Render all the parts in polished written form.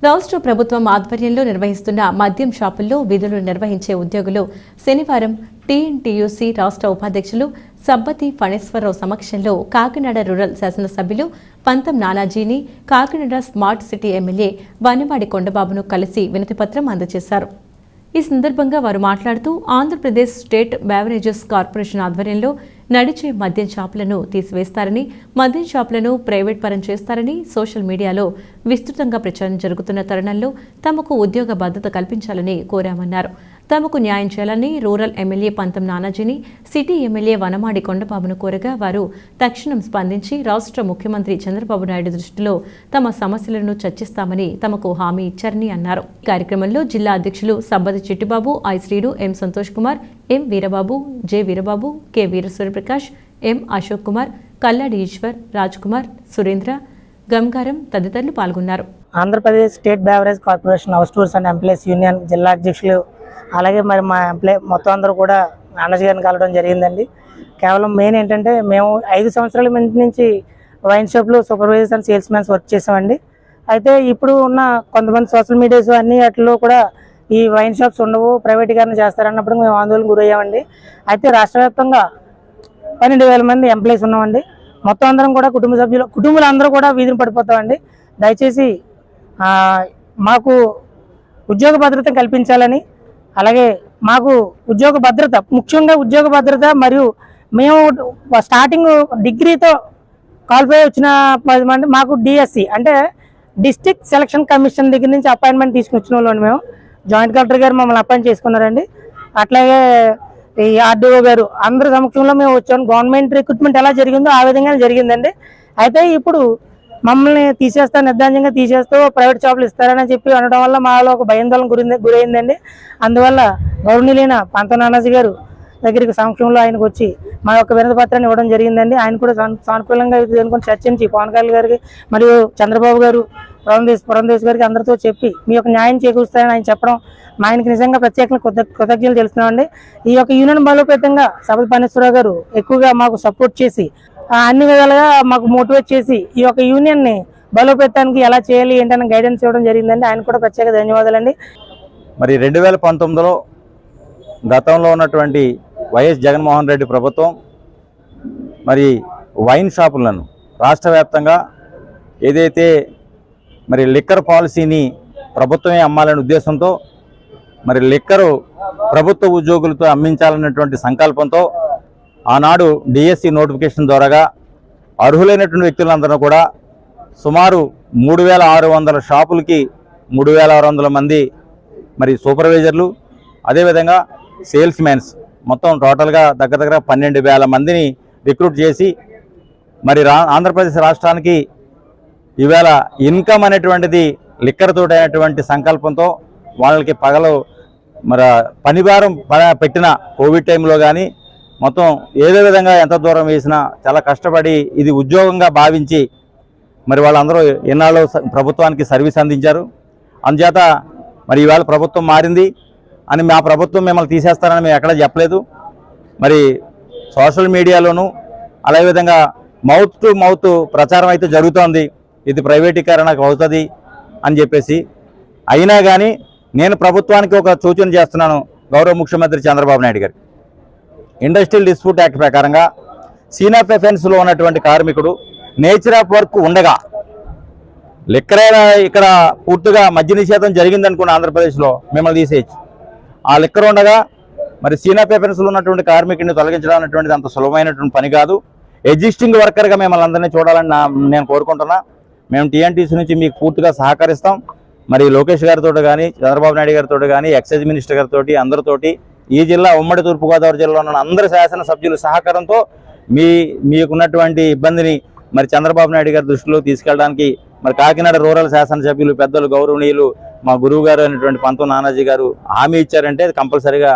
రాష్ట్ర ప్రభుత్వం ఆధ్వర్యంలో నిర్వహిస్తున్న మద్యం షాపుల్లో విధులు నిర్వహించే ఉద్యోగులు శనివారం టీఎన్టీయూసీ రాష్ట్ర ఉపాధ్యక్షులు సబ్బతి ఫణేశ్వరరావు సమక్షంలో కాకినాడ రూరల్ శాసనసభ్యులు పంతం నానాజీని Kakinada smart city MLA Vanamadi కొండబాబును కలిసి వినతిపత్రం అందజేశారు. ఈ సందర్భంగా వారు మాట్లాడుతూ ఆంధ్రప్రదేశ్ స్టేట్ బెవరేజెస్ కార్పొరేషన్ ఆధ్వర్యంలో నడిచే మద్యం షాపులను తీసివేస్తారని, మద్యం షాపులను ప్రైవేట్ పరం చేస్తారని సోషల్ మీడియాలో విస్తృతంగా ప్రచారం జరుగుతున్న తరుణంలో తమకు ఉద్యోగ భద్రత కల్పించాలని కోరామన్నారు. తమకు న్యాయం చేయాలని రూరల్ ఎమ్మెల్యే పంతం నానాజీని, సిటీ ఎమ్మెల్యే వనమాడి కొండబాబును కోరగా వారు తక్షణం స్పందించి రాష్ట్ర ముఖ్యమంత్రి చంద్రబాబు నాయుడు దృష్టిలో తమ సమస్యలను చర్చిస్తామని తమకు హామీ ఇచ్చారని అన్నారు. ఈ కార్యక్రమంలో జిల్లా అధ్యక్షులు Sabbathi Chittibabu, I Sreedu, M Santosh Kumar, M Veerababu, J Veerababu, K Veerasuryaprakash, M Ashok Kumar, Kalladi Eswar, Raj Kumar, Surendra, Gangaram తదితరులు పాల్గొన్నారు. Andhra Pradesh state beverage corporation house tours and employees union జిల్లా అధ్యక్షులు అలాగే మరి మా ఎంప్లాయీ మొత్తం అందరూ కూడా మేనేజర్ గారిని కలవడం జరిగిందండి. కేవలం మెయిన్ ఏంటంటే మేము 5 సంవత్సరాల నుంచి వైన్ షాప్లో supervisors and sales man's work చేసామండి. అయితే ఇప్పుడు ఉన్న కొంతమంది సోషల్ మీడియాస్ అన్ని వాటిలో కూడా ఈ వైన్ షాప్స్ ఉండవు, ప్రైవేటీకరణ చేస్తారన్నప్పుడు మేము ఆందోళన గురయ్యామండి. అయితే రాష్ట్ర వ్యాప్తంగా 12,000 మంది ఎంప్లాయీస్ ఉన్నామండి. మొత్తం అందరం కూడా కుటుంబాలు అందరూ కూడా వీధిని పడిపోతామండి. దయచేసి మాకు ఉద్యోగ భద్రత కల్పించాలని, అలాగే మాకు ఉద్యోగ భద్రత, ముఖ్యంగా ఉద్యోగ భద్రత, మరియు మేము స్టార్టింగ్ డిగ్రీతో క్వాలిఫై వచ్చిన 10 మంది మాకు డిఎస్సి అంటే డిస్ట్రిక్ట్ సెలక్షన్ కమిషన్ దగ్గర నుంచి అపాయింట్మెంట్ తీసుకుని వచ్చిన వాళ్ళు మేము. జాయింట్ కలెక్టర్ గారు మమ్మల్ని అపాయింట్ చేసుకున్నారండి. అట్లాగే ఈ ఆర్డీఓ గారు అందరి సమక్షంలో మేము వచ్చాము. గవర్నమెంట్ రిక్రూట్మెంట్ ఎలా జరిగిందో ఆ విధంగానే జరిగిందండి. అయితే ఇప్పుడు మమ్మల్ని నిర్దాంజంగా తీసేస్తూ ప్రైవేట్ జాబ్లు ఇస్తారని చెప్పి అనడం వల్ల మాలో ఒక భయాందోళన గురైందండి. అందువల్ల గౌరవనీయులైన పంతం నానాజీ గారు దగ్గరికి సమక్షంలో ఆయనకు వచ్చి మా యొక్క వినతి పత్రాన్ని ఇవ్వడం జరిగిందండి. ఆయన కూడా సానుకూలంగా అనుకుని చర్చించి పవన్ కళ్యాణ్ గారికి మరియు చంద్రబాబు గారు, పురంధేశ్ గారికి అందరితో చెప్పి మీ యొక్క న్యాయం చేకూరుస్తారని ఆయన చెప్పడం మా ఆయనకి నిజంగా ప్రత్యేకంగా కృతజ్ఞతలు తెలుస్తున్నామండి. ఈ యొక్క యూనియన్ బలోపేతంగా సబ్బతి ఫణేశ్వరరావు గారు ఎక్కువగా మాకు సపోర్ట్ చేసి అన్ని విధాలుగా మాకు మోటివేట్ చేసి ఈ యొక్క యూనియన్ని బలోపేతానికి ఎలా చేయాలి ఏంటనే గైడెన్స్ ఇవ్వడం జరిగిందండి. ఆయన కూడా ప్రత్యేక ధన్యవాదాలండి. మరి 2019లో గతంలో ఉన్నటువంటి వైఎస్ జగన్మోహన్ రెడ్డి ప్రభుత్వం మరి వైన్ షాపులను రాష్ట్ర వ్యాప్తంగా ఏదైతే మరి లిక్కర్ పాలసీని ప్రభుత్వమే అమ్మాలనే ఉద్దేశంతో మరి లిక్కరు ప్రభుత్వ ఉద్యోగులతో అమ్మించాలన్నటువంటి సంకల్పంతో ఆనాడు డిఎస్సి నోటిఫికేషన్ ద్వారాగా అర్హులైనటువంటి వ్యక్తులందరూ కూడా సుమారు 3,600 షాపులకి 3,600 మంది మరి సూపర్వైజర్లు, అదేవిధంగా సేల్స్ మ్యాన్స్ మొత్తం టోటల్గా దగ్గర 12,000 మందిని రిక్రూట్ చేసి మరి ఆంధ్రప్రదేశ్ రాష్ట్రానికి ఈవేళ ఇన్కమ్ అనేటువంటిది లిక్కర్ తోటి అయినటువంటి సంకల్పంతో వాళ్ళకి పగలు మరి పనిభారం పెట్టిన కోవిడ్ టైంలో కానీ మొత్తం ఏదో విధంగా ఎంత దూరం వేసినా చాలా కష్టపడి ఇది ఉద్యోగంగా భావించి మరి వాళ్ళందరూ ఎన్నాళ్ళు ప్రభుత్వానికి సర్వీస్ అందించారు. అందుచేత మరి ఈవేళ ప్రభుత్వం మారింది అని మా ప్రభుత్వం మిమ్మల్ని తీసేస్తారని మేము ఎక్కడా చెప్పలేదు. మరి సోషల్ మీడియాలోనూ అదేవిధంగా మౌత్ టు మౌత్ ప్రచారం అయితే జరుగుతోంది, ఇది ప్రైవేటీకరణకు అవుతుంది అని చెప్పేసి. అయినా కానీ నేను ప్రభుత్వానికి ఒక సూచన చేస్తున్నాను. గౌరవ ముఖ్యమంత్రి చంద్రబాబు నాయుడు గారు ఇండస్ట్రియల్ డిస్ప్యూట్ యాక్ట్ ప్రకారంగా సీన్ ఆఫ్ అఫెన్స్లో ఉన్నటువంటి కార్మికుడు నేచర్ ఆఫ్ వర్క్ ఉండగా లిక్కరే ఇక్కడ పూర్తిగా మద్య నిషేధం జరిగిందనుకున్న ఆంధ్రప్రదేశ్లో మిమ్మల్ని తీసేయచ్చు. ఆ లిక్కర్ ఉండగా మరి సీన్ ఆఫ్ అఫెన్స్లో ఉన్నటువంటి కార్మికుడిని తొలగించడం అనేటువంటిది అంత సులభమైనటువంటి పని కాదు. ఎగ్జిస్టింగ్ వర్కర్గా మిమ్మల్ని అందరినీ చూడాలని నేను కోరుకుంటున్నా. మేము టీఎన్టీసీ నుంచి మీకు పూర్తిగా సహకరిస్తాం. మరి లోకేష్ గారితో కానీ, చంద్రబాబు నాయుడు గారితో కానీ, ఎక్సైజ్ మినిస్టర్ గారితో, అందరితోటి ఈ జిల్లా ఉమ్మడి తూర్పుగోదావరి జిల్లాలో ఉన్న అందరి శాసనసభ్యుల సహకారంతో మీకున్నటువంటి ఇబ్బందిని మరి చంద్రబాబు నాయుడు గారి దృష్టిలో తీసుకెళ్ళడానికి మరి కాకినాడ రూరల్ శాసనసభ్యులు పెద్దలు గౌరవనీయులు మా గురువు గారు అనేటువంటి పంతం నానాజీ గారు హామీ ఇచ్చారంటే కంపల్సరీగా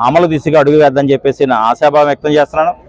అమలు దిశగా అడుగు వేద్దని చెప్పేసి నా ఆశాభావం వ్యక్తం చేస్తున్నాను.